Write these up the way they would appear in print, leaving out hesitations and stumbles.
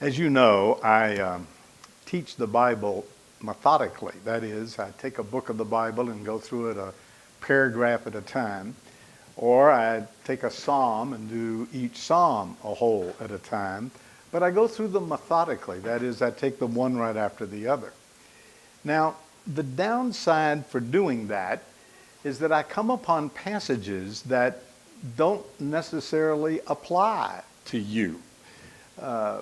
As you know, I teach the Bible methodically. That is, I take a book of the Bible and go through it a paragraph at a time, or I take a psalm and do each psalm a whole at a time, but I go through them methodically. That is, I take them one right after the other. Now, the downside for doing that is that I come upon passages that don't necessarily apply to you.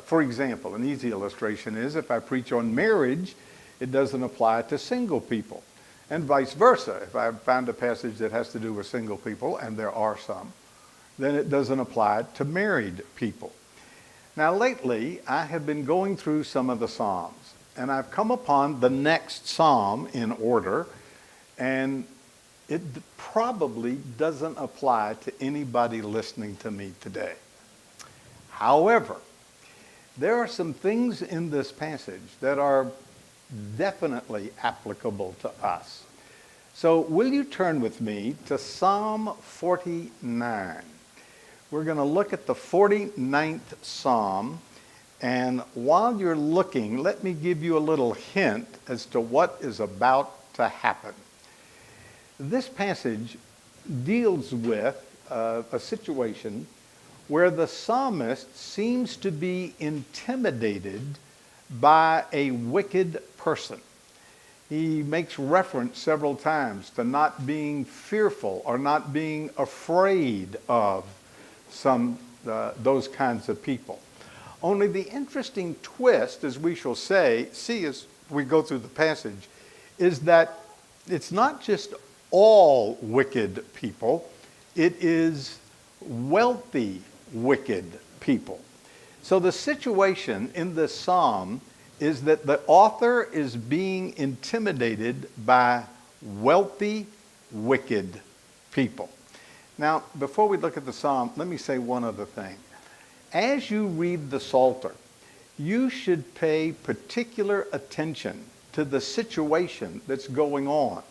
For example, an easy illustration is if I preach on marriage, it doesn't apply to single people. And vice versa. If I find a passage that has to do with single people, and there are some, then it doesn't apply to married people. Now lately, I have been going through some of the Psalms, and I've come upon the next Psalm in order, and it probably doesn't apply to anybody listening to me today. However, there are some things in this passage that are definitely applicable to us. So will you turn with me to Psalm 49? We're going to look at the 49th Psalm, and while you're looking, let me give you a little hint as to what is about to happen. This passage deals with a situation where the psalmist seems to be intimidated by a wicked person. He makes reference several times to not being fearful or not being afraid of those kinds of people. Only the interesting twist, as we shall see as we go through the passage, is that it's not just all wicked people, it is wealthy wicked people. So the situation in this psalm is that the author is being intimidated by wealthy, wicked people. Now, before we look at the psalm, let me say one other thing. As you read the Psalter, you should pay particular attention to the situation that's going on.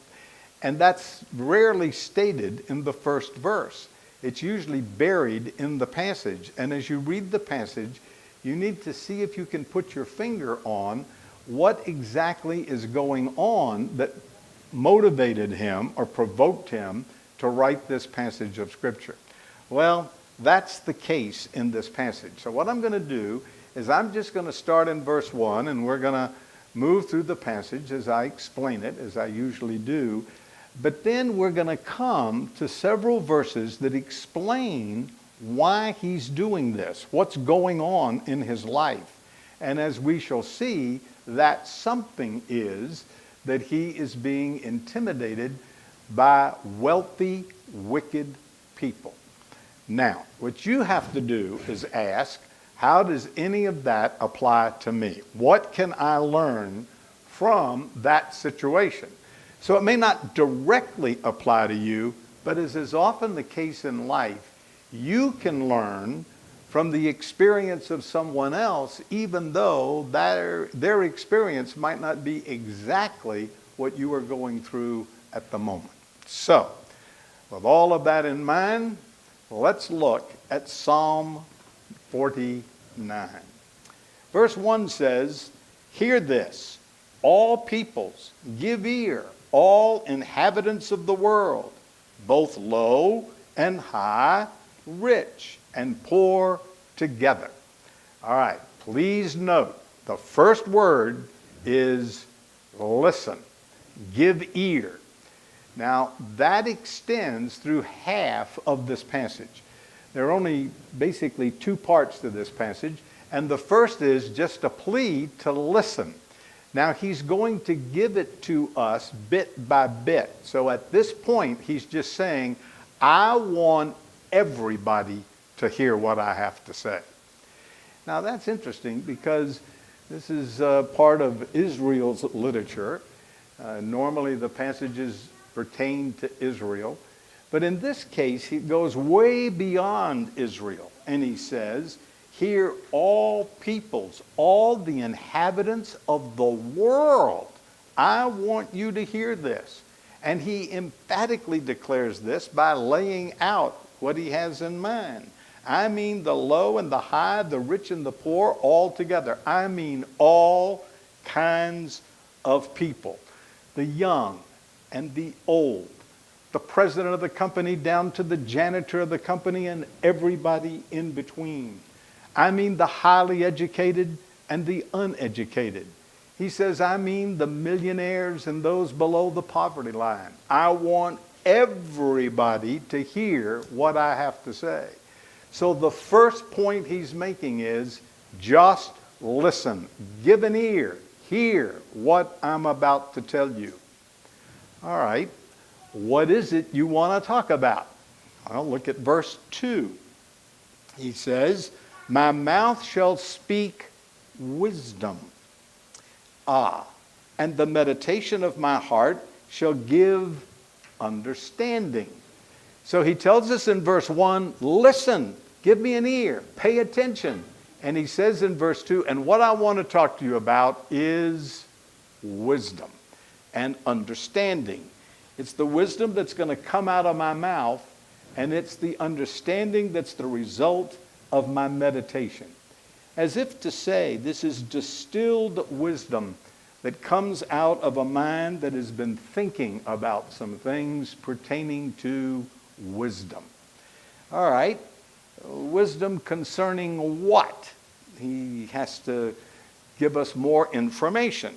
And that's rarely stated in the first verse. It's usually buried in the passage. And as you read the passage, you need to see if you can put your finger on what exactly is going on that motivated him or provoked him to write this passage of Scripture. Well, that's the case in this passage. So what I'm going to do is I'm just going to start in verse 1, and we're going to move through the passage as I explain it, as I usually do. But then we're going to come to several verses that explain why he's doing this, what's going on in his life. And as we shall see, that something is that he is being intimidated by wealthy, wicked people. Now, what you have to do is ask, how does any of that apply to me? What can I learn from that situation? So it may not directly apply to you, but as is often the case in life, you can learn from the experience of someone else, even though their experience might not be exactly what you are going through at the moment. So, with all of that in mind, let's look at Psalm 49. Verse 1 says, "Hear this, all peoples, give ear, all inhabitants of the world, both low and high, rich and poor together." All right, please note, the first word is listen, give ear. Now, that extends through half of this passage. There are only basically two parts to this passage, and the first is just a plea to listen. Now, he's going to give it to us bit by bit. So at this point, he's just saying, I want everybody to hear what I have to say. Now, that's interesting because this is part of Israel's literature. Normally, the passages pertain to Israel. But in this case, he goes way beyond Israel. And he says, "Hear all peoples, all the inhabitants of the world. I want you to hear this." And he emphatically declares this by laying out what he has in mind. I mean the low and the high, the rich and the poor, all together. I mean all kinds of people. The young and the old. The president of the company down to the janitor of the company and everybody in between. I mean the highly educated and the uneducated. He says, I mean the millionaires and those below the poverty line. I want everybody to hear what I have to say. So the first point he's making is just listen. Give an ear. Hear what I'm about to tell you. All right. What is it you want to talk about? Well, look at verse 2. He says, my mouth shall speak wisdom. And the meditation of my heart shall give understanding. So he tells us in verse 1, listen, give me an ear, pay attention. And he says in verse 2, and what I want to talk to you about is wisdom and understanding. It's the wisdom that's going to come out of my mouth, and it's the understanding that's the result of my meditation. As if to say, this is distilled wisdom that comes out of a mind that has been thinking about some things pertaining to wisdom. All right, wisdom concerning what? He has to give us more information.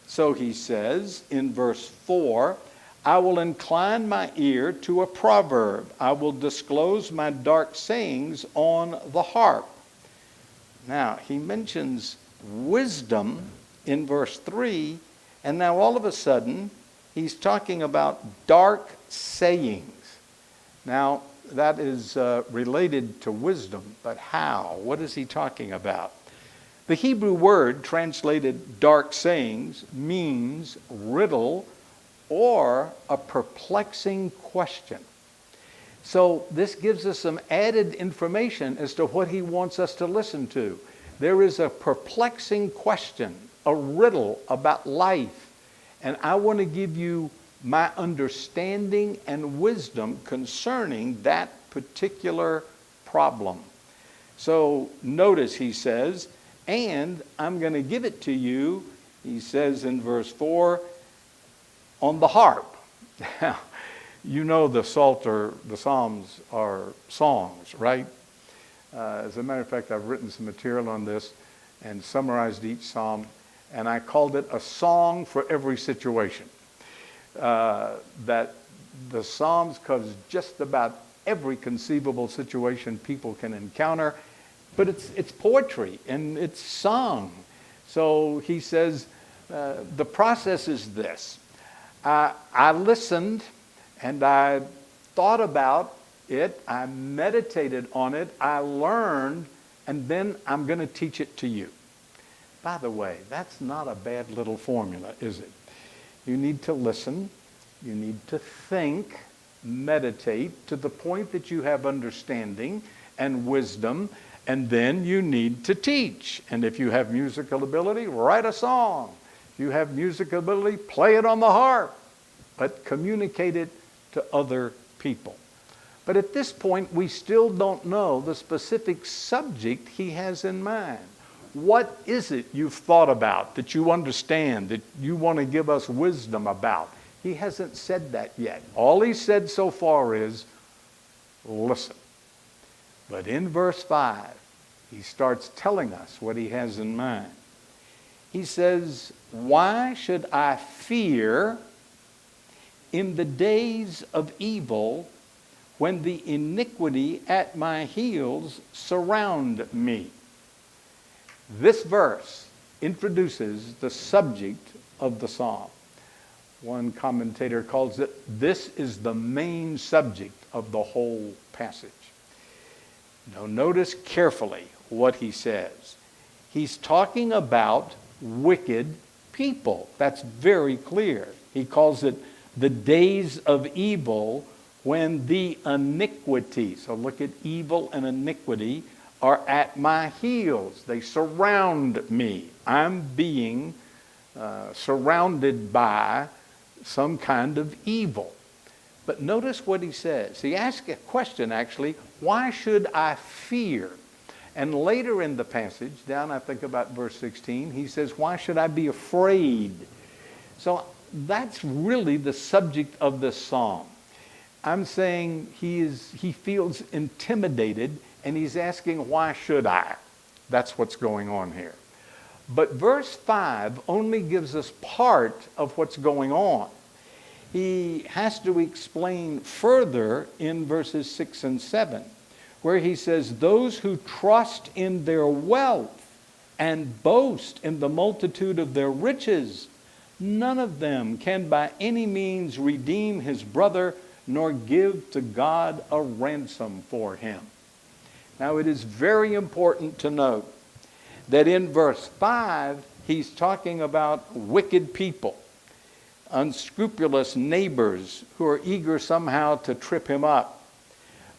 So he says in verse 4, I will incline my ear to a proverb. I will disclose my dark sayings on the harp. Now, he mentions wisdom in verse 3, and now all of a sudden, he's talking about dark sayings. Now, that is related to wisdom, but how? What is he talking about? The Hebrew word translated dark sayings means riddle or a perplexing question. So this gives us some added information as to what he wants us to listen to. There is a perplexing question, a riddle about life, and I want to give you my understanding and wisdom concerning that particular problem. So notice he says, and I'm going to give it to you, he says in verse 4, on the harp. Now, you know the Psalms are songs, right? As a matter of fact, I've written some material on this and summarized each psalm, and I called it a song for every situation. That the Psalms covers just about every conceivable situation people can encounter, but it's poetry and it's sung. So he says the process is this. I listened and I thought about it, I meditated on it, I learned, and then I'm going to teach it to you. By the way, that's not a bad little formula, is it? You need to listen, you need to think, meditate to the point that you have understanding and wisdom, and then you need to teach. And if you have musical ability, write a song. If you have musical ability, play it on the harp, but communicate it to other people. But at this point, we still don't know the specific subject he has in mind. What is it you've thought about, that you understand, that you want to give us wisdom about? He hasn't said that yet. All he said so far is, listen. But in verse 5, he starts telling us what he has in mind. He says, why should I fear in the days of evil when the iniquity at my heels surround me? This verse introduces the subject of the psalm. One commentator calls it, this is the main subject of the whole passage. Now notice carefully what he says. He's talking about wicked people. That's very clear. He calls it the days of evil when the iniquity, so look at evil and iniquity, are at my heels. They surround me. I'm being surrounded by some kind of evil. But notice what he says. He asks a question, actually, why should I fear? And later in the passage, down I think about verse 16, he says, why should I be afraid? So that's really the subject of this psalm. I'm saying he feels intimidated, and he's asking, why should I? That's what's going on here. But verse 5 only gives us part of what's going on. He has to explain further in verses 6 and 7, where he says, those who trust in their wealth and boast in the multitude of their riches, none of them can by any means redeem his brother, nor give to God a ransom for him. Now it is very important to note that in verse 5, he's talking about wicked people, unscrupulous neighbors who are eager somehow to trip him up.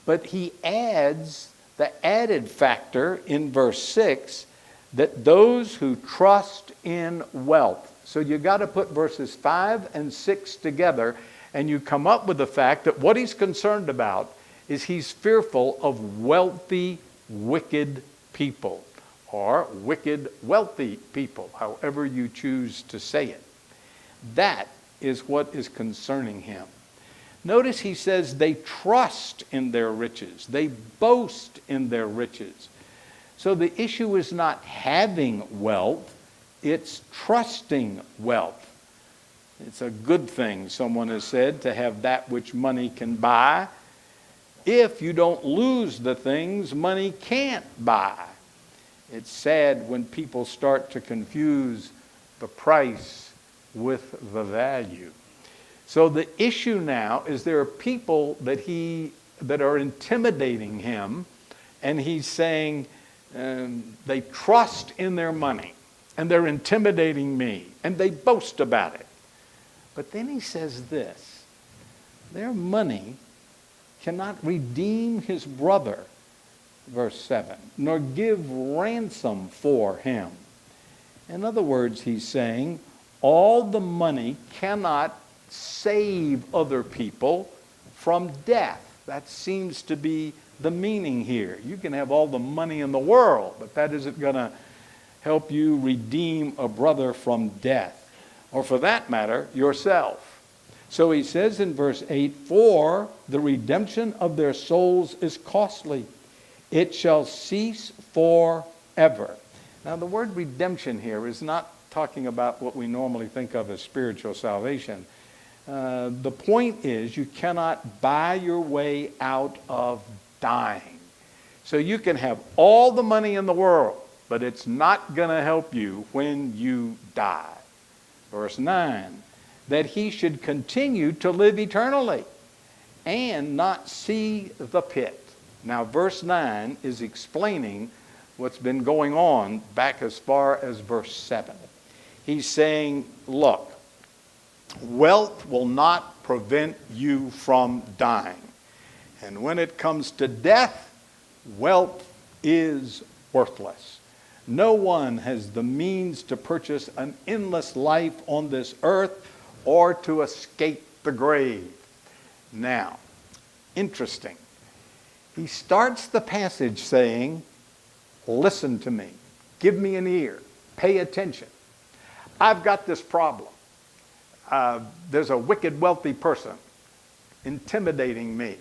But he adds the added factor in verse 6 that those who trust in wealth. So you got to put verses 5 and 6 together, and you come up with the fact that what he's concerned about is he's fearful of wealthy, wicked people, or wicked, wealthy people, however you choose to say it. That is what is concerning him. Notice he says they trust in their riches. They boast in their riches. So the issue is not having wealth, it's trusting wealth. It's a good thing, someone has said, to have that which money can buy, if you don't lose the things money can't buy. It's sad when people start to confuse the price with the value. So the issue now is there are people that are intimidating him, and he's saying they trust in their money, and they're intimidating me, and they boast about it. But then he says this, their money cannot redeem his brother, verse 7, nor give ransom for him. In other words, he's saying all the money cannot save other people from death. That seems to be the meaning here. You can have all the money in the world, but that isn't going to help you redeem a brother from death, or for that matter, yourself. So he says in verse 8, for the redemption of their souls is costly. It shall cease forever. Now the word redemption here is not talking about what we normally think of as spiritual salvation. The point is you cannot buy your way out of dying. So you can have all the money in the world, but it's not going to help you when you die. Verse 9, that he should continue to live eternally and not see the pit. Now verse 9 is explaining what's been going on back as far as verse 7. He's saying, look, wealth will not prevent you from dying. And when it comes to death, wealth is worthless. No one has the means to purchase an endless life on this earth or to escape the grave. Now, interesting. He starts the passage saying, listen to me, give me an ear, pay attention. I've got this problem. There's a wicked wealthy person intimidating me.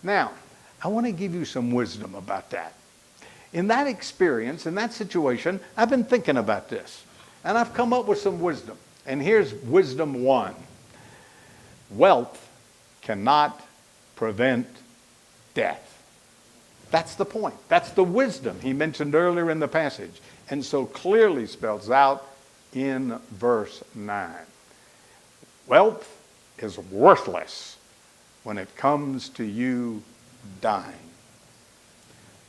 Now, I want to give you some wisdom about that. In that experience, in that situation, I've been thinking about this, and I've come up with some wisdom. And here's wisdom 1. Wealth cannot prevent death. That's the point. That's the wisdom he mentioned earlier in the passage, and so clearly spells out in verse 9. Wealth is worthless when it comes to you dying.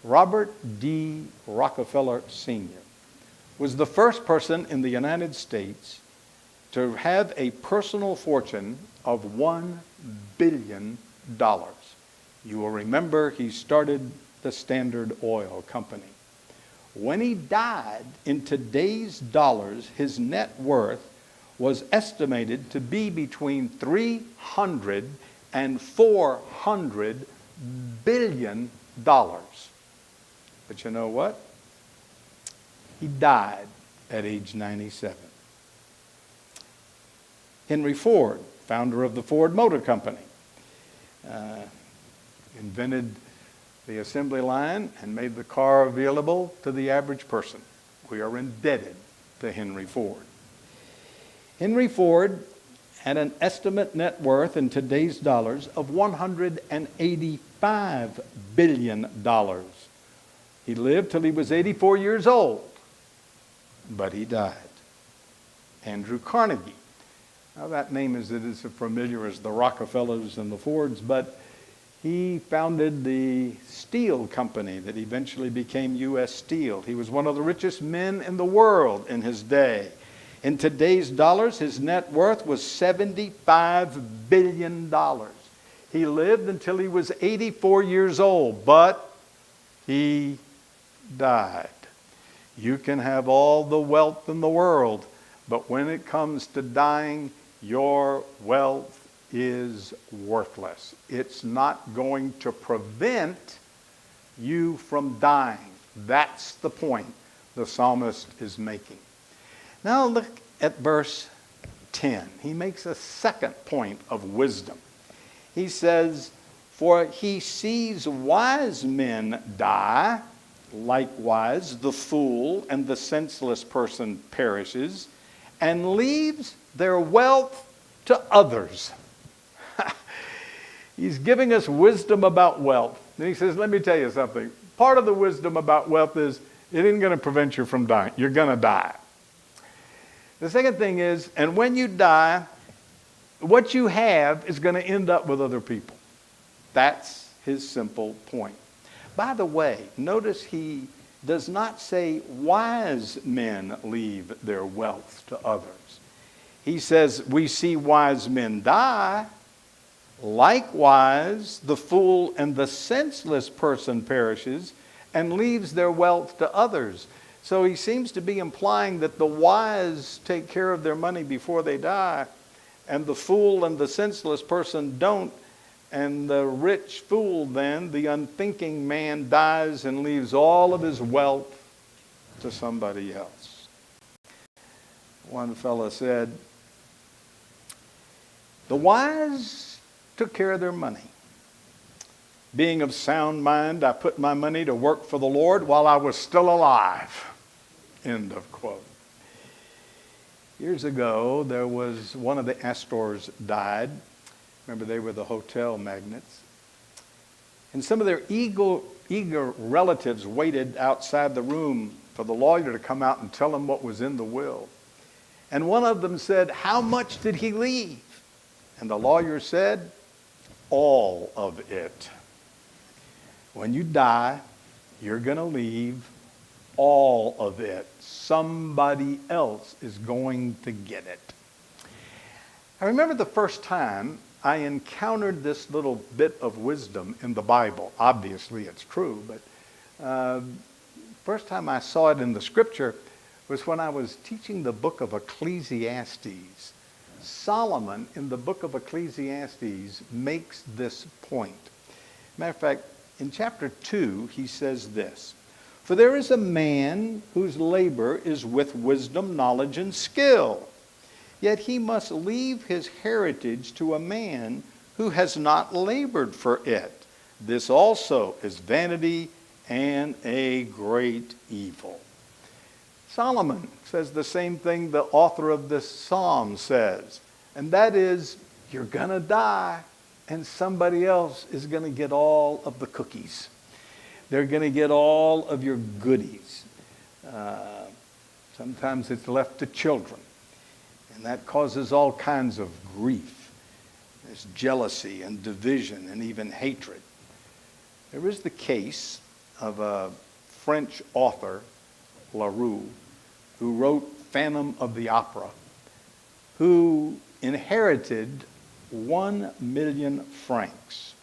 Robert D. Rockefeller Sr. was the first person in the United States to have a personal fortune of $1 billion. You will remember he started the Standard Oil Company. When he died, in today's dollars, his net worth was estimated to be between $300 billion. But you know what? He died at age 97. Henry Ford, founder of the Ford Motor Company, invented the assembly line and made the car available to the average person. We are indebted to Henry Ford. Henry Ford had an estimate net worth in today's dollars of $185 billion. He lived till he was 84 years old, but he died. Andrew Carnegie. Now that name is as familiar as the Rockefellers and the Fords, but he founded the steel company that eventually became U.S. Steel. He was one of the richest men in the world in his day. In today's dollars, his net worth was $75 billion. He lived until he was 84 years old, but he died. You can have all the wealth in the world, but when it comes to dying, your wealth is worthless. It's not going to prevent you from dying. That's the point the psalmist is making. Now look at verse 10. He makes a second point of wisdom. He says, "For he sees wise men die, likewise the fool and the senseless person perishes, and leaves their wealth to others." He's giving us wisdom about wealth. And he says, let me tell you something. Part of the wisdom about wealth is it isn't going to prevent you from dying. You're going to die. The second thing is, and when you die, what you have is going to end up with other people. That's his simple point. By the way, notice he does not say wise men leave their wealth to others. He says, we see wise men die. Likewise, the fool and the senseless person perishes and leaves their wealth to others. So he seems to be implying that the wise take care of their money before they die, and the fool and the senseless person don't. And the rich fool then, the unthinking man, dies and leaves all of his wealth to somebody else. One fellow said, the wise took care of their money. Being of sound mind, I put my money to work for the Lord while I was still alive. End of quote. Years ago, there was one of the Astors died. Remember, they were the hotel magnates. And some of their eager relatives waited outside the room for the lawyer to come out and tell them what was in the will. And one of them said, how much did he leave? And the lawyer said, all of it. When you die, you're going to leave all of it. Somebody else is going to get it. I remember the first time I encountered this little bit of wisdom in the Bible. Obviously, it's true, but first time I saw it in the scripture was when I was teaching the book of Ecclesiastes. Solomon, in the book of Ecclesiastes, makes this point. Matter of fact, in chapter 2, he says this, "For there is a man whose labor is with wisdom, knowledge, and skill. Yet he must leave his heritage to a man who has not labored for it. This also is vanity and a great evil." Solomon says the same thing the author of this psalm says, and that is, you're going to die, and somebody else is going to get all of the cookies. They're going to get all of your goodies. Sometimes it's left to children, and that causes all kinds of grief. There's jealousy and division and even hatred. There is the case of a French author, Leroux, who wrote Phantom of the Opera, who inherited 1 million francs.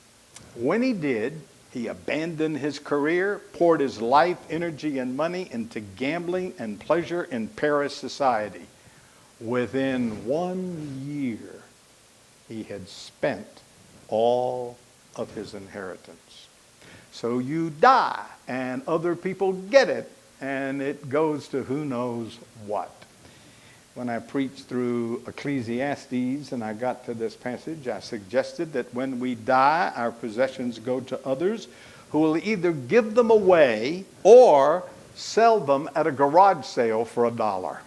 When he did, he abandoned his career, poured his life, energy, and money into gambling and pleasure in Paris society. Within 1 year, he had spent all of his inheritance. So you die, and other people get it, and it goes to who knows what. When I preached through Ecclesiastes and I got to this passage, I suggested that when we die, our possessions go to others who will either give them away or sell them at a garage sale for $1.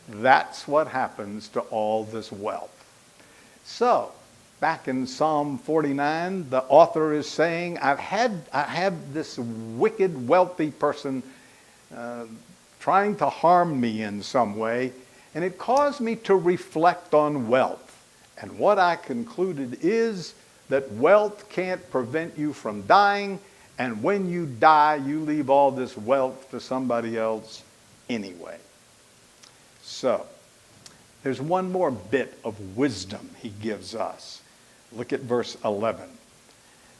That's what happens to all this wealth. So, back in Psalm 49, the author is saying, I have this wicked, wealthy person trying to harm me in some way, and it caused me to reflect on wealth. And what I concluded is that wealth can't prevent you from dying, and when you die, you leave all this wealth to somebody else anyway. So, there's one more bit of wisdom he gives us. Look at verse 11.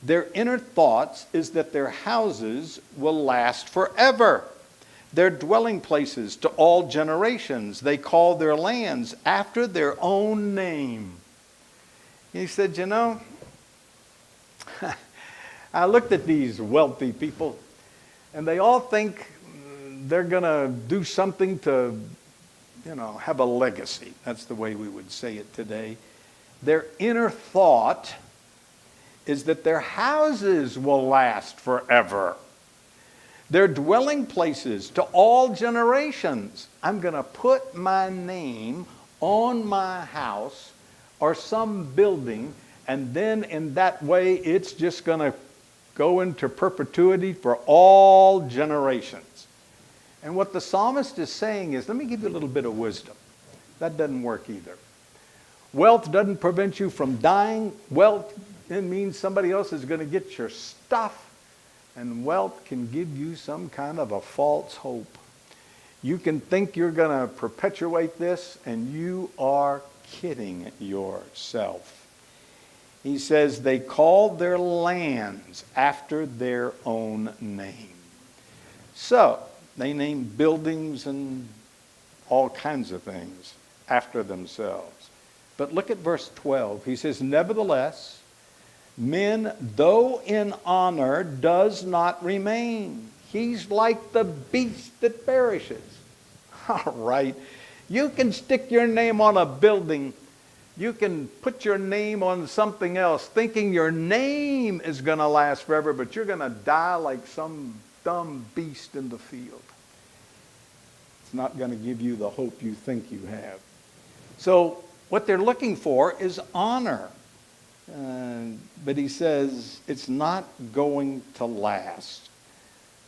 Their inner thoughts is that their houses will last forever. Their dwelling places to all generations. They call their lands after their own name. He said, you know, I looked at these wealthy people, and they all think they're going to do something to, have a legacy. That's the way we would say it today. Their inner thought is that their houses will last forever. Their dwelling places to all generations. I'm going to put my name on my house or some building, and then in that way it's just going to go into perpetuity for all generations. And what the psalmist is saying is, let me give you a little bit of wisdom. That doesn't work either. Wealth doesn't prevent you from dying. Wealth, it means somebody else is going to get your stuff. And wealth can give you some kind of a false hope. You can think you're going to perpetuate this, and you are kidding yourself. He says they call their lands after their own name. So, they name buildings and all kinds of things after themselves. But look at verse 12. He says, nevertheless, men, though in honor, does not remain. He's like the beast that perishes. All right. You can stick your name on a building. You can put your name on something else, thinking your name is going to last forever, but you're going to die like some dumb beast in the field. It's not going to give you the hope you think you have. So what they're looking for is honor. But he says it's not going to last.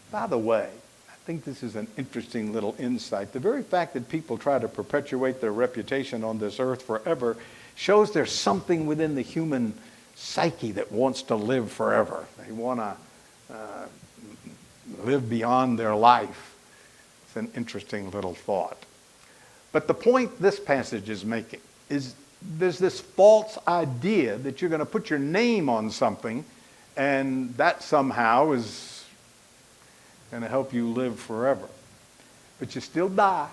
By the way, I think this is an interesting little insight. The very fact that people try to perpetuate their reputation on this earth forever shows there's something within the human psyche that wants to live forever. They want to live beyond their life. It's an interesting little thought. But the point this passage is making is there's this false idea that you're going to put your name on something, and that somehow is going to help you live forever. But you still die,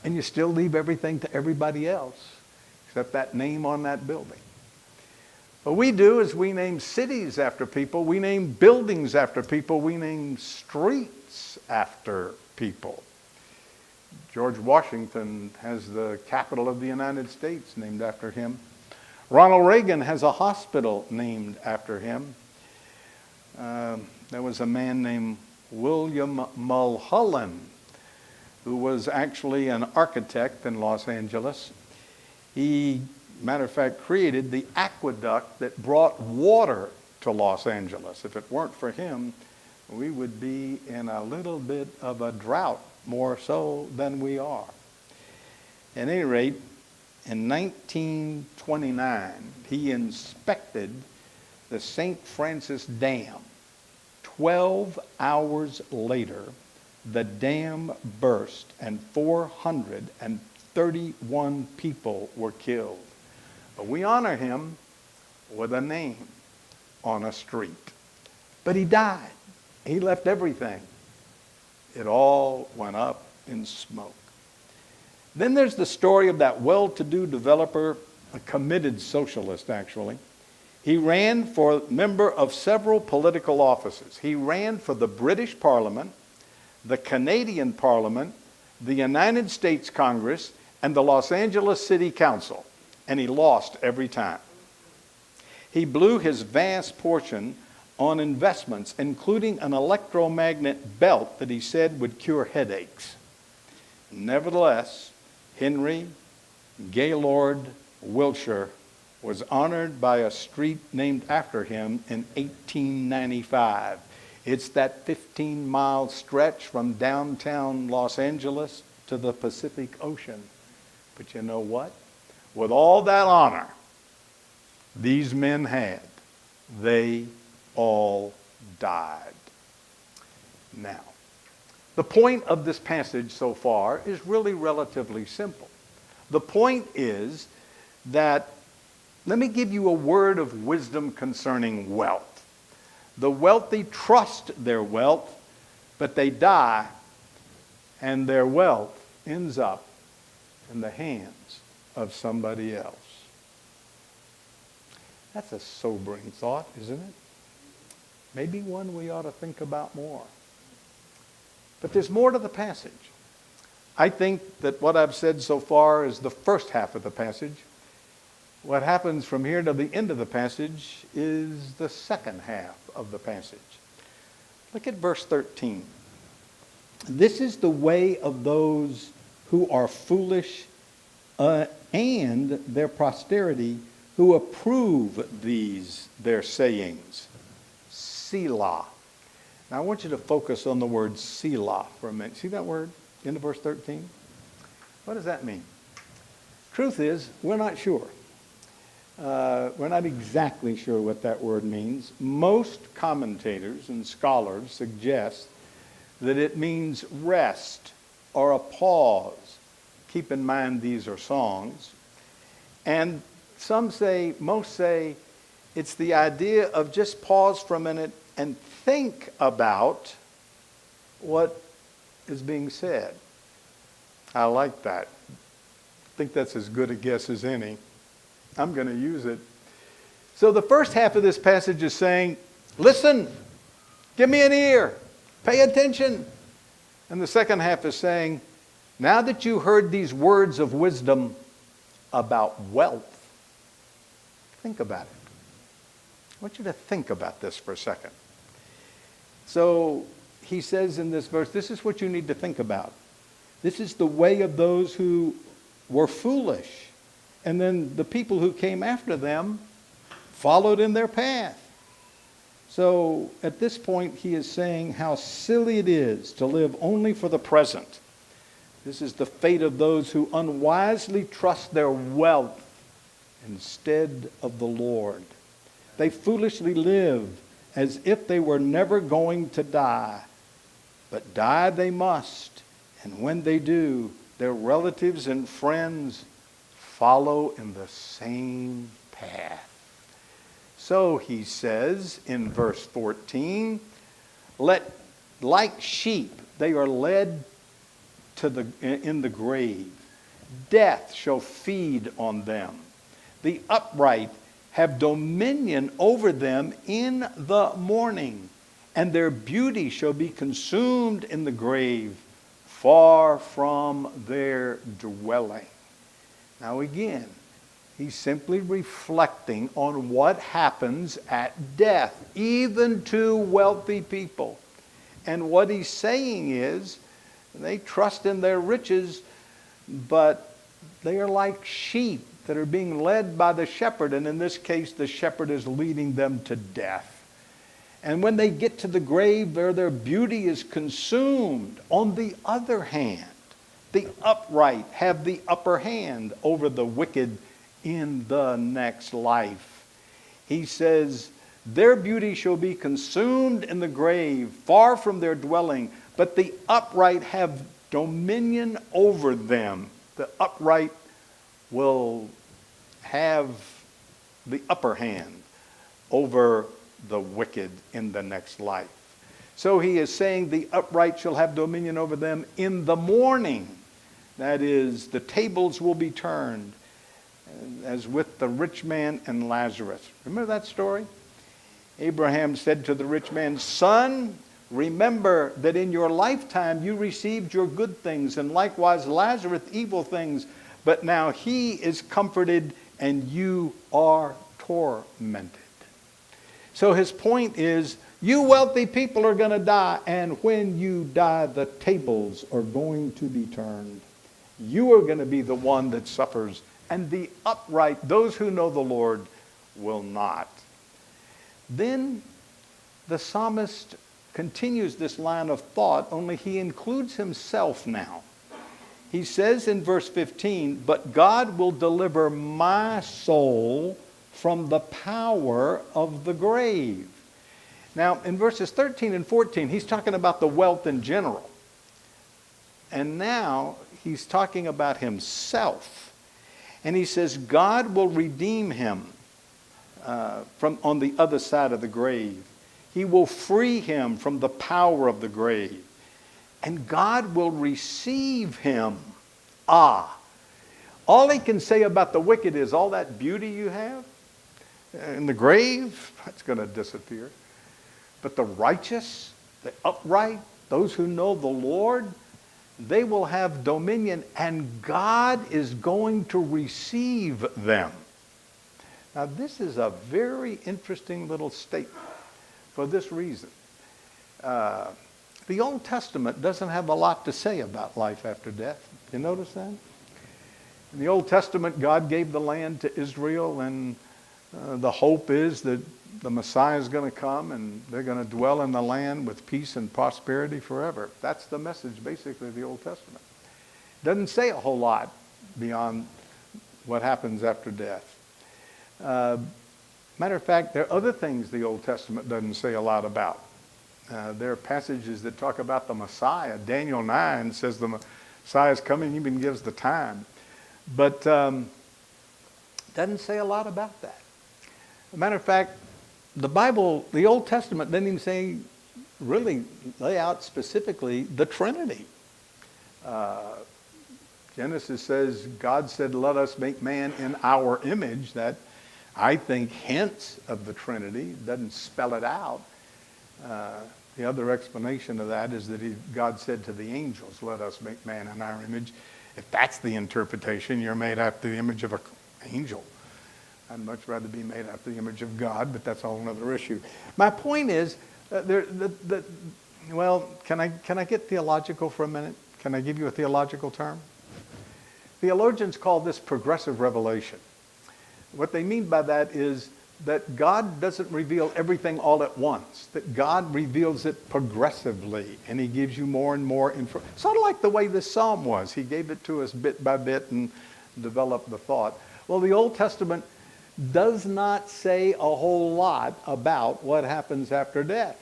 and you still leave everything to everybody else, except that name on that building. What we do is we name cities after people, we name buildings after people, we name streets after people. George Washington has the capital of the United States named after him. Ronald Reagan has a hospital named after him. There was a man named William Mulholland, who was actually an architect in Los Angeles. He, matter of fact, created the aqueduct that brought water to Los Angeles. If it weren't for him, we would be in a little bit of a drought, more so than we are. At any rate, in 1929, he inspected the St. Francis Dam. 12 hours later, the dam burst and 431 people were killed. But we honor him with a name on a street. But he died. He left everything. It all went up in smoke. Then there's the story of that well-to-do developer, a committed socialist actually. He ran for member of several political offices. He ran for the British Parliament, the Canadian Parliament, the United States Congress, and the Los Angeles City Council, and he lost every time. He blew his vast fortune on investments, including an electromagnet belt that he said would cure headaches. Nevertheless, Henry Gaylord Wilshire was honored by a street named after him in 1895. It's that 15-mile stretch from downtown Los Angeles to the Pacific Ocean. But you know what? With all that honor these men had, they all died. Now, the point of this passage so far is really relatively simple. The point is that, let me give you a word of wisdom concerning wealth. The wealthy trust their wealth, but they die, and their wealth ends up in the hands of somebody else. That's a sobering thought, isn't it? Maybe one we ought to think about more. But there's more to the passage. I think that what I've said so far is the first half of the passage. What happens from here to the end of the passage is the second half of the passage. Look at verse 13. This is the way of those who are foolish and their posterity who approve these their sayings. Selah. Now I want you to focus on the word Selah for a minute. See that word in verse 13? What does that mean? Truth is, we're not sure. We're not exactly sure what that word means. Most commentators and scholars suggest that it means rest or a pause. Keep in mind these are songs. And some say, most say, it's the idea of just pause for a minute and think about what is being said. I like that. I think that's as good a guess as any. I'm going to use it. So the first half of this passage is saying, listen, give me an ear, pay attention. And the second half is saying, now that you heard these words of wisdom about wealth, think about it. I want you to think about this for a second. So he says in this verse, this is what you need to think about. This is the way of those who were foolish. And then the people who came after them followed in their path. So at this point, he is saying how silly it is to live only for the present. This is the fate of those who unwisely trust their wealth instead of the Lord. They foolishly live as if they were never going to die. But die they must. And when they do, their relatives and friends follow in the same path. So he says in verse 14, like sheep, they are led in the grave. Death shall feed on them. The upright have dominion over them in the morning, and their beauty shall be consumed in the grave, far from their dwelling. Now again, he's simply reflecting on what happens at death, even to wealthy people. And what he's saying is, they trust in their riches, but they are like sheep that are being led by the shepherd. And in this case, the shepherd is leading them to death. And when they get to the grave, their beauty is consumed. On the other hand, the upright have the upper hand over the wicked in the next life. He says, their beauty shall be consumed in the grave, far from their dwelling, but the upright have dominion over them. The upright will have the upper hand over the wicked in the next life. So he is saying the upright shall have dominion over them in the morning. That is, the tables will be turned. as with the rich man and Lazarus. Remember that story? Abraham said to the rich man, "Son, remember that in your lifetime you received your good things, and likewise Lazarus evil things, but now he is comforted and you are tormented." So his point is, you wealthy people are going to die, and when you die, the tables are going to be turned. You are going to be the one that suffers, and the upright, those who know the Lord, will not. Then the psalmist continues this line of thought, only he includes himself now. He says in verse 15, "But God will deliver my soul from the power of the grave." Now, in verses 13 and 14, he's talking about the wealth in general. And now he's talking about himself. And he says, God will redeem him from on the other side of the grave. He will free him from the power of the grave. And God will receive him. All he can say about the wicked is, all that beauty you have in the grave, that's going to disappear. But the righteous, the upright, those who know the Lord, they will have dominion, and God is going to receive them. Now, this is a very interesting little statement for this reason. The Old Testament doesn't have a lot to say about life after death. You notice that? In the Old Testament, God gave the land to Israel, and the hope is that the Messiah is going to come and they're going to dwell in the land with peace and prosperity forever. That's the message, basically, of the Old Testament. It doesn't say a whole lot beyond what happens after death. Matter of fact, there are other things the Old Testament doesn't say a lot about. There are passages that talk about the Messiah. Daniel 9 says the Messiah is coming, he even gives the time. But doesn't say a lot about that. Matter of fact, the Bible, the Old Testament, doesn't even say, really lay out specifically the Trinity. Genesis says, God said, let us make man in our image. That, I think, hints of the Trinity, doesn't spell it out. The other explanation of that is that God said to the angels, let us make man in our image. If that's the interpretation, you're made after the image of an angel. I'd much rather be made after the image of God, but that's a whole other issue. My point is, well, can I get theological for a minute? Can I give you a theological term? Theologians call this progressive revelation. What they mean by that is that God doesn't reveal everything all at once, that God reveals it progressively, and he gives you more and more info. Sort of like the way this psalm was. He gave it to us bit by bit and developed the thought. Well, the Old Testament does not say a whole lot about what happens after death.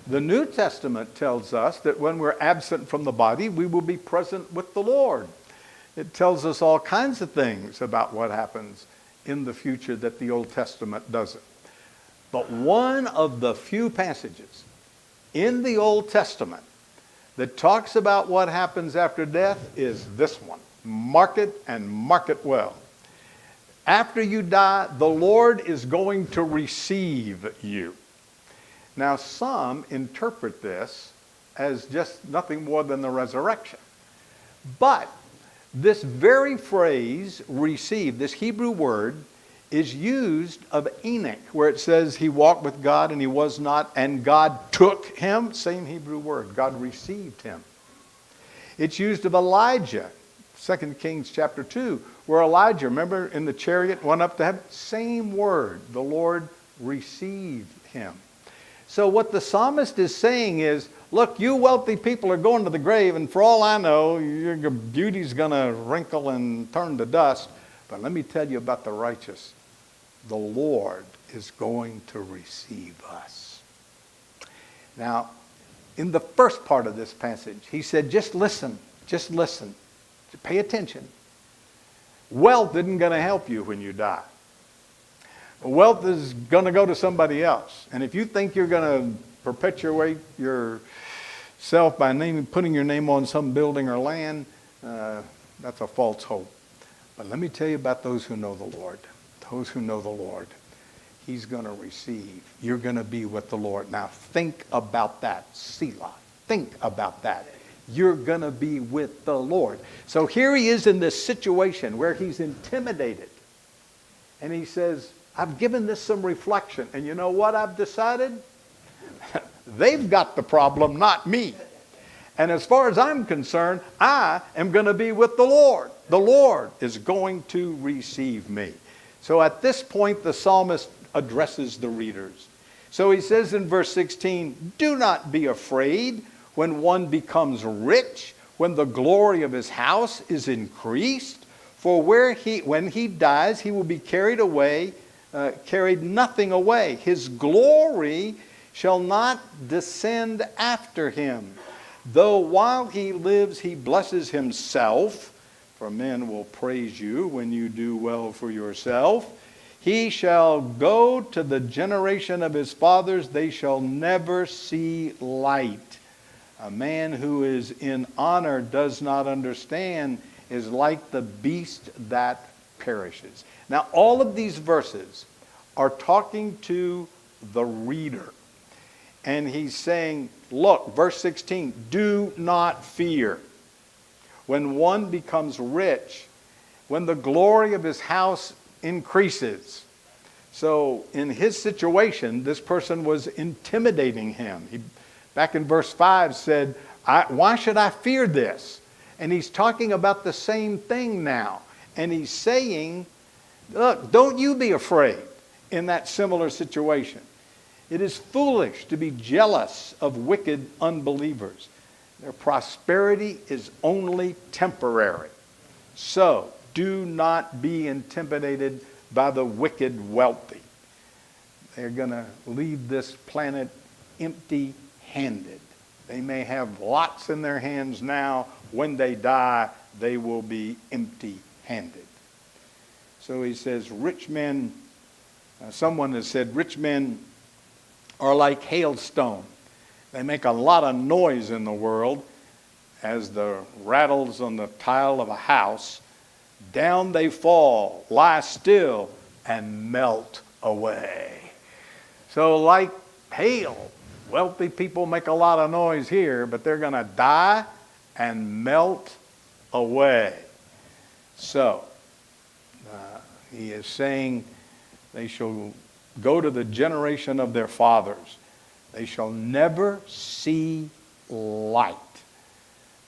The New Testament tells us that when we're absent from the body, we will be present with the Lord. It tells us all kinds of things about what happens in the future that the Old Testament doesn't. But one of the few passages in the Old Testament that talks about what happens after death is this one. Mark it, and mark it well. After you die, the Lord is going to receive you. Now, some interpret this as just nothing more than the resurrection. But this very phrase, receive, this Hebrew word, is used of Enoch, where it says he walked with God and he was not, and God took him. Same Hebrew word. God received him. It's used of Elijah, 2 Kings chapter 2, where Elijah, remember, in the chariot went up to heaven? Same word. The Lord received him. So what the psalmist is saying is, look, you wealthy people are going to the grave, and for all I know, your beauty's going to wrinkle and turn to dust. But let me tell you about the righteous. The Lord is going to receive us. Now, in the first part of this passage, he said, just listen, pay attention. Wealth isn't going to help you when you die. Wealth is going to go to somebody else. And if you think you're going to perpetuate yourself by putting your name on some building or land, that's a false hope. But let me tell you about those who know the Lord. Those who know the Lord, he's going to receive. You're going to be with the Lord. Now think about that. Selah. Think about that. You're going to be with the Lord. So here he is in this situation where he's intimidated. And he says, I've given this some reflection. And you know what I've decided? They've got the problem, not me. And as far as I'm concerned, I am going to be with the Lord. The Lord is going to receive me. So at this point, the psalmist addresses the readers. So he says in verse 16, do not be afraid when one becomes rich, when the glory of his house is increased. For when he dies, he will be carried nothing away. His glory shall not descend after him. Though while he lives, he blesses himself, for men will praise you when you do well for yourself. He shall go to the generation of his fathers. They shall never see light. A man who is in honor does not understand, is like the beast that perishes. Now, all of these verses are talking to the reader. And he's saying, look, verse 16, do not fear. When one becomes rich, when the glory of his house increases. So in his situation, this person was intimidating him. He, back in verse 5, said, why should I fear this? And he's talking about the same thing now. And he's saying, look, don't you be afraid in that similar situation. It is foolish to be jealous of wicked unbelievers. Their prosperity is only temporary. So do not be intimidated by the wicked wealthy. They're going to leave this planet empty-handed. They may have lots in their hands now. When they die, they will be empty-handed. So he says, rich men, someone has said, rich men are like hailstone. They make a lot of noise in the world as the rattles on the tile of a house. Down they fall, lie still, and melt away. So like hail, wealthy people make a lot of noise here, but they're going to die and melt away. So he is saying they shall go to the generation of their fathers. They shall never see light.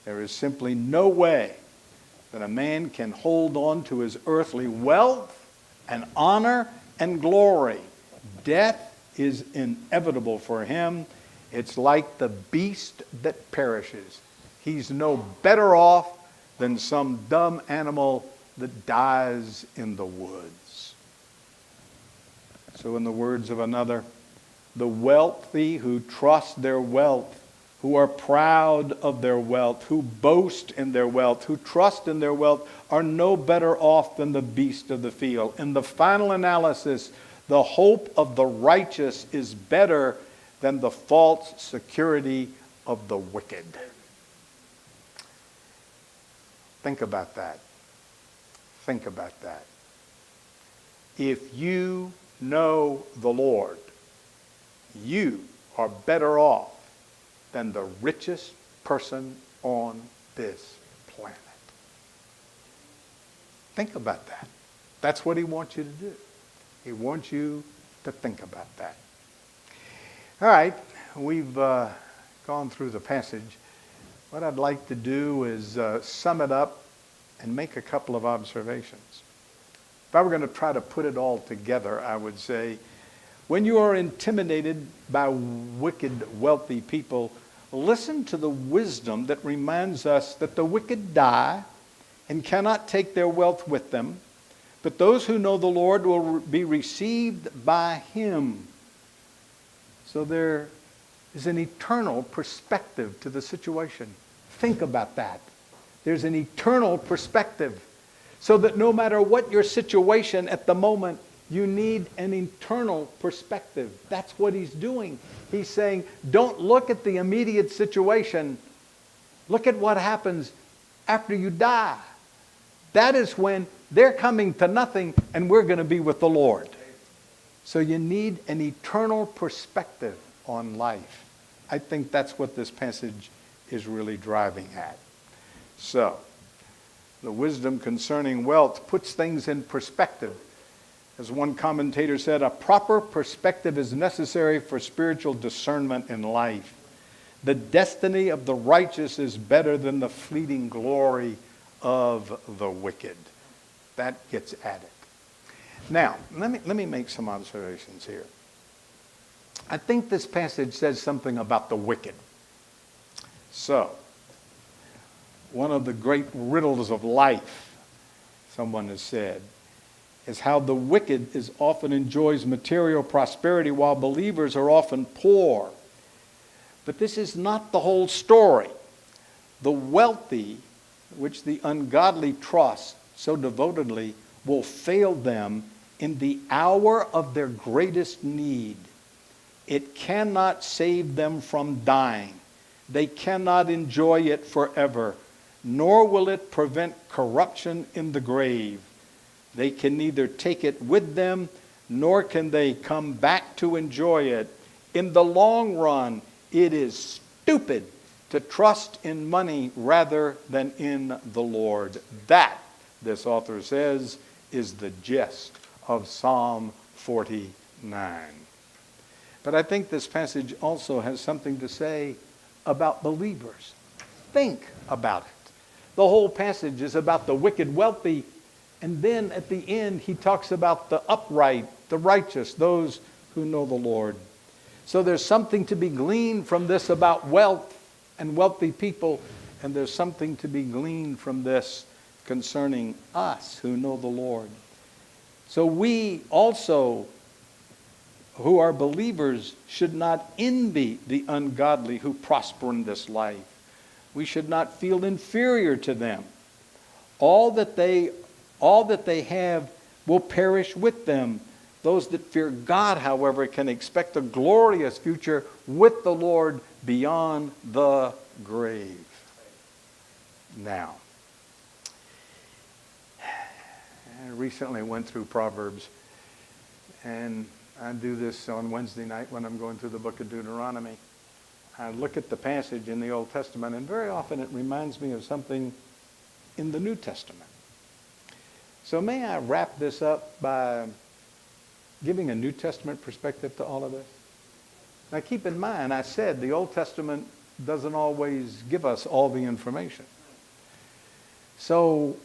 There is simply no way that a man can hold on to his earthly wealth and honor and glory. Death is inevitable for him. It's like the beast that perishes. He's no better off than some dumb animal that dies in the woods. So in the words of another, the wealthy who trust their wealth, who are proud of their wealth, who boast in their wealth, who trust in their wealth, are no better off than the beast of the field. In the final analysis, the hope of the righteous is better than the false security of the wicked. Think about that. Think about that. If you know the Lord, you are better off than the richest person on this planet. Think about that. That's what he wants you to do. He wants you to think about that. All right, we've gone through the passage. What I'd like to do is sum it up and make a couple of observations. If I were going to try to put it all together, I would say, when you are intimidated by wicked, wealthy people, listen to the wisdom that reminds us that the wicked die and cannot take their wealth with them, but those who know the Lord will be received by him. So there is an eternal perspective to the situation. Think about that. There's an eternal perspective. So that no matter what your situation at the moment, you need an eternal perspective. That's what he's doing. He's saying, don't look at the immediate situation. Look at what happens after you die. That is when They're coming to nothing, and we're going to be with the Lord. So you need an eternal perspective on life. I think that's what this passage is really driving at. So, the wisdom concerning wealth puts things in perspective. As one commentator said, a proper perspective is necessary for spiritual discernment in life. The destiny of the righteous is better than the fleeting glory of the wicked. That gets at it. Now, let me make some observations here. I think this passage says something about the wicked. So, one of the great riddles of life, someone has said, is how the wicked often enjoys material prosperity while believers are often poor. But this is not the whole story. The wealthy, which the ungodly trust so devotedly, will fail them in the hour of their greatest need. It cannot save them from dying. They cannot enjoy it forever, nor will it prevent corruption in the grave. They can neither take it with them, nor can they come back to enjoy it. In the long run, it is stupid to trust in money rather than in the Lord. That, this author says, is the gist of Psalm 49. But I think this passage also has something to say about believers. Think about it. The whole passage is about the wicked wealthy, and then at the end he talks about the upright, the righteous, those who know the Lord. So there's something to be gleaned from this about wealth and wealthy people, and there's something to be gleaned from this concerning us who know the Lord. So we also, who are believers, should not envy the ungodly who prosper in this life. We should not feel inferior to them. All that they have will perish with them. Those that fear God, however, can expect a glorious future with the Lord beyond the grave. Now, I recently went through Proverbs, and I do this on Wednesday night when I'm going through the book of Deuteronomy. I look at the passage in the Old Testament, and very often it reminds me of something in the New Testament. So may I wrap this up by giving a New Testament perspective to all of this? Now keep in mind, I said the Old Testament doesn't always give us all the information. So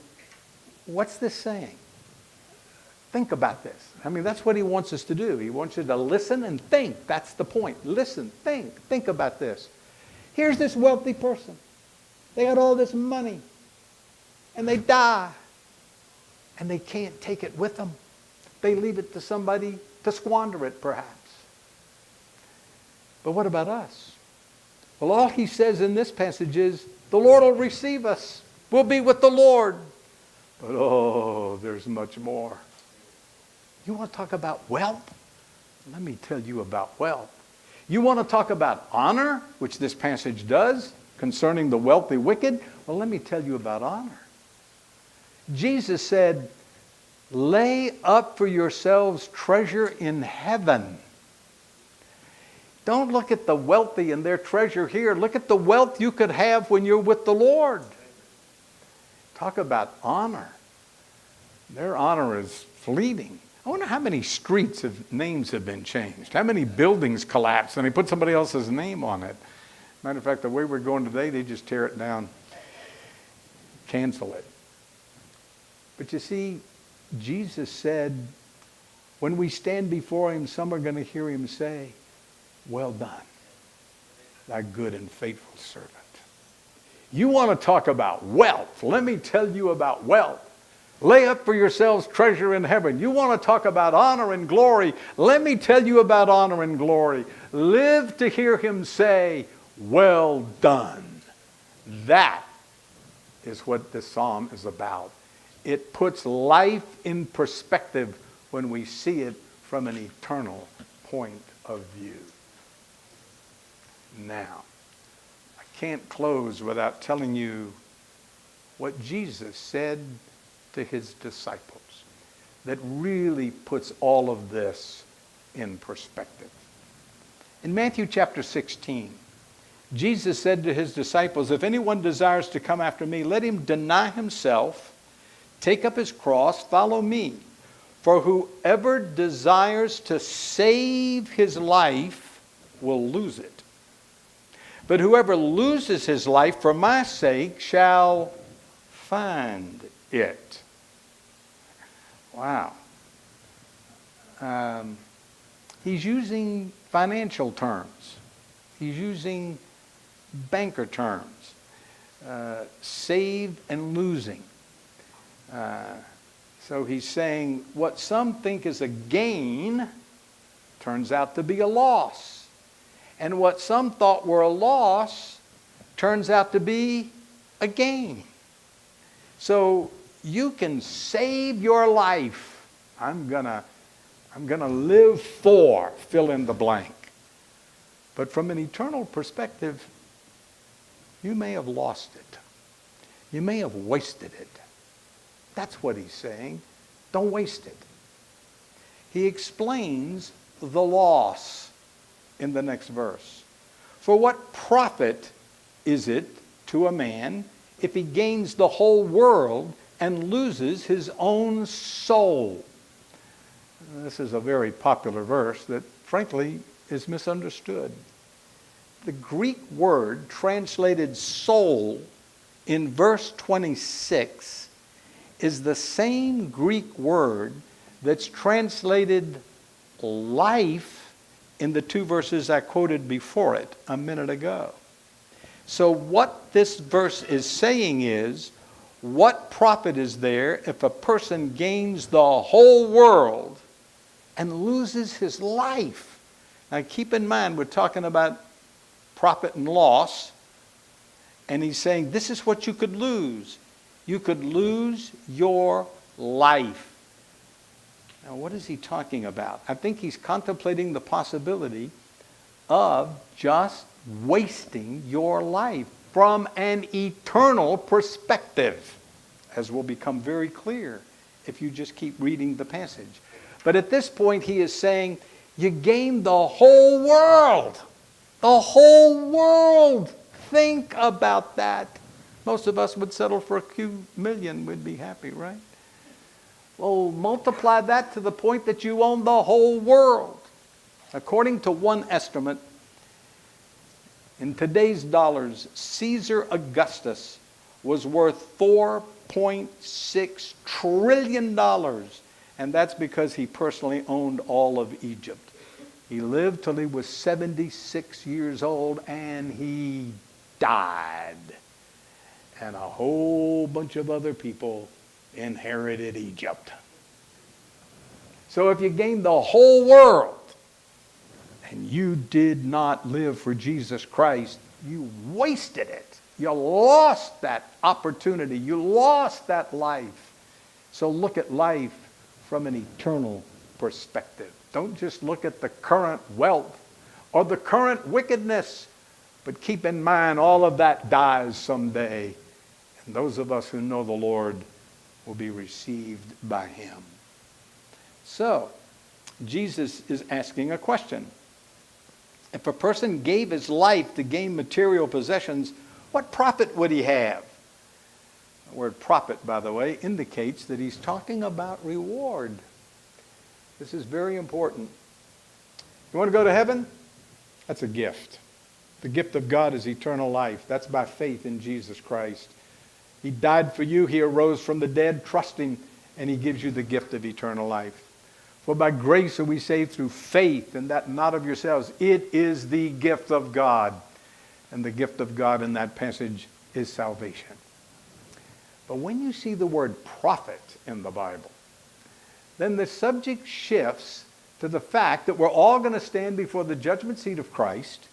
what's this saying? Think about this. I mean, that's what he wants us to do. He wants you to listen and think. That's the point. Listen, think about this. Here's this wealthy person. They got all this money, and they die, and they can't take it with them. They leave it to somebody to squander it, perhaps. But what about us? Well, all he says in this passage is, the Lord will receive us. We'll be with the Lord. But oh, there's much more. You want to talk about wealth? Let me tell you about wealth. You want to talk about honor, which this passage does, concerning the wealthy wicked? Well, let me tell you about honor. Jesus said, lay up for yourselves treasure in heaven. Don't look at the wealthy and their treasure here. Look at the wealth you could have when you're with the Lord. Talk about honor. Their honor is fleeting. I wonder how many streets names have been changed. How many buildings collapsed and they put somebody else's name on it. Matter of fact, the way we're going today, they just tear it down, cancel it. But you see, Jesus said, when we stand before him, some are going to hear him say, well done, thy good and faithful servant. You want to talk about wealth? Let me tell you about wealth. Lay up for yourselves treasure in heaven. You want to talk about honor and glory? Let me tell you about honor and glory. Live to hear him say, well done. That is what this psalm is about. It puts life in perspective when we see it from an eternal point of view. Now, I can't close without telling you what Jesus said to his disciples that really puts all of this in perspective. In Matthew chapter 16, Jesus said to his disciples, if anyone desires to come after me, let him deny himself, take up his cross, follow me. For whoever desires to save his life will lose it. But whoever loses his life for my sake shall find it. Wow. He's using financial terms. He's using banker terms. Save and losing. So he's saying what some think is a gain turns out to be a loss. And what some thought were a loss turns out to be a gain. So you can save your life. I'm gonna live for fill in the blank. But from an eternal perspective, you may have lost it. You may have wasted it. That's what he's saying. Don't waste it. He explains the loss in the next verse. For what profit is it to a man if he gains the whole world and loses his own soul? This is a very popular verse that, frankly, is misunderstood. The Greek word translated soul in verse 26 is the same Greek word that's translated life in the two verses I quoted before it a minute ago. So what this verse is saying is, what profit is there if a person gains the whole world and loses his life? Now keep in mind, we're talking about profit and loss, and he's saying this is what you could lose. You could lose your life. Now, what is he talking about? I think he's contemplating the possibility of just wasting your life from an eternal perspective, as will become very clear if you just keep reading the passage. But at this point, he is saying, you gain the whole world. The whole world. Think about that. Most of us would settle for a few million. We'd be happy, right? Well, multiply that to the point that you own the whole world. According to one estimate, in today's dollars, Caesar Augustus was worth $4.6 trillion. And that's because he personally owned all of Egypt. He lived till he was 76 years old and he died. And a whole bunch of other people inherited Egypt. So if you gained the whole world and you did not live for Jesus Christ, you wasted it. You lost that opportunity. You lost that life. So look at life from an eternal perspective. Don't just look at the current wealth or the current wickedness, but keep in mind all of that dies someday. And those of us who know the Lord will be received by him. So, Jesus is asking a question. If a person gave his life to gain material possessions, what profit would he have? The word profit, by the way, indicates that he's talking about reward. This is very important. You want to go to heaven? That's a gift. The gift of God is eternal life. That's by faith in Jesus Christ. He died for you. He arose from the dead. Trust him, and he gives you the gift of eternal life. For by grace are we saved through faith, and that not of yourselves. It is the gift of God. And the gift of God in that passage is salvation. But when you see the word profit in the Bible, then the subject shifts to the fact that we're all going to stand before the judgment seat of Christ,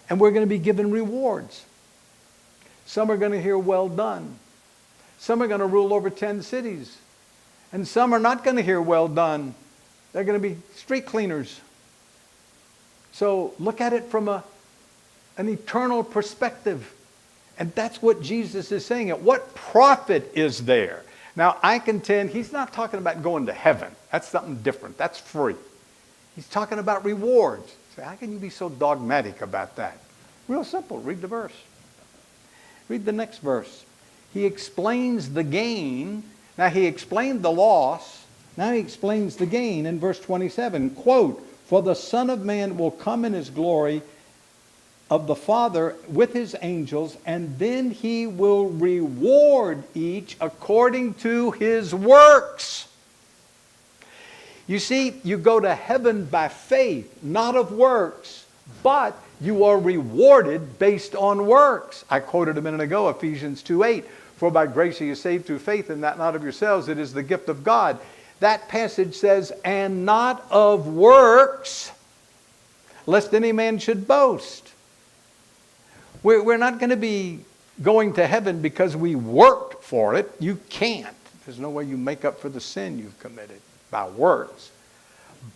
and we're going to be given rewards. Some are going to hear, well done. Some are going to rule over 10 cities. And some are not going to hear, well done. They're going to be street cleaners. So look at it from an eternal perspective. And that's what Jesus is saying. What profit is there? Now, I contend he's not talking about going to heaven. That's something different. That's free. He's talking about rewards. Say, how can you be so dogmatic about that? Real simple. Read the verse. Read the next verse. He explains the gain. Now, he explained the loss. Now he explains the gain in verse 27. Quote, "For the Son of Man will come in his glory of the Father with his angels, and then he will reward each according to his works." You see, you go to heaven by faith, not of works, but you are rewarded based on works. I quoted a minute ago, Ephesians 2:8, "For by grace are you saved through faith, and that not of yourselves, it is the gift of God." That passage says, "and not of works, lest any man should boast." We're not going to be going to heaven because we worked for it. You can't. There's no way you make up for the sin you've committed by works.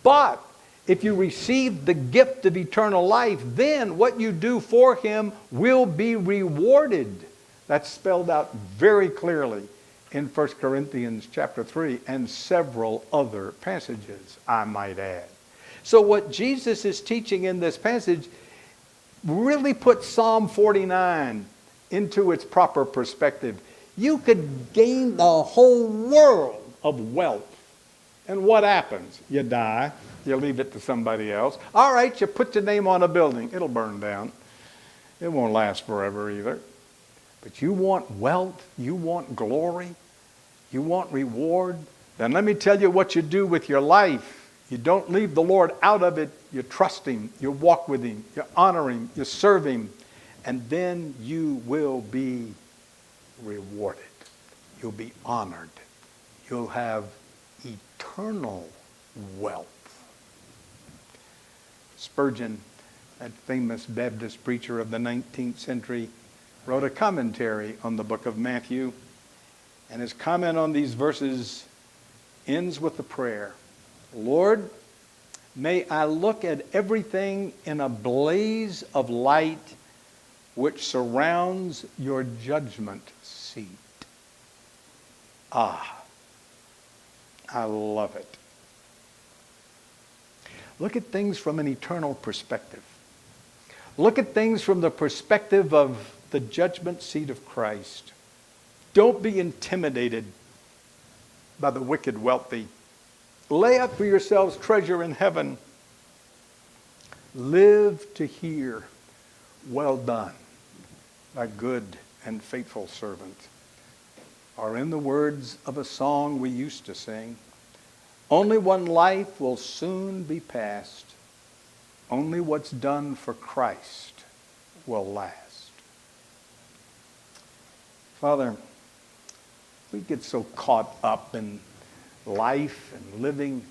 But if you receive the gift of eternal life, then what you do for him will be rewarded. That's spelled out very clearly in 1 Corinthians chapter 3 and several other passages, I might add. So what Jesus is teaching in this passage really puts Psalm 49 into its proper perspective. You could gain the whole world of wealth. And what happens? You die. You leave it to somebody else. All right, you put your name on a building. It'll burn down. It won't last forever either. But you want wealth, you want glory, you want reward, then let me tell you what you do with your life. You don't leave the Lord out of it. You trust him, you walk with him, you honor him, you serve him, and then you will be rewarded. You'll be honored. You'll have eternal wealth. Spurgeon, that famous Baptist preacher of the 19th century, wrote a commentary on the book of Matthew, and his comment on these verses ends with a prayer. Lord, may I look at everything in a blaze of light which surrounds your judgment seat. Ah, I love it. Look at things from an eternal perspective. Look at things from the perspective of the judgment seat of Christ. Don't be intimidated by the wicked wealthy. Lay up for yourselves treasure in heaven. Live to hear, well done, thy good and faithful servant. Or in the words of a song we used to sing, only one life will soon be past. Only what's done for Christ will last. Father, we get so caught up in life and living,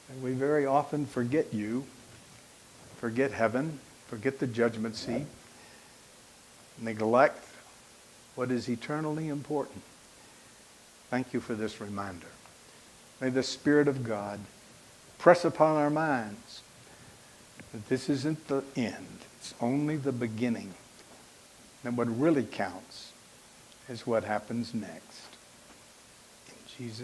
and we very often forget you, forget heaven, forget the judgment seat, neglect what is eternally important. Thank you for this reminder. May the Spirit of God press upon our minds that this isn't the end. It's only the beginning. And what really counts is what happens next. In Jesus'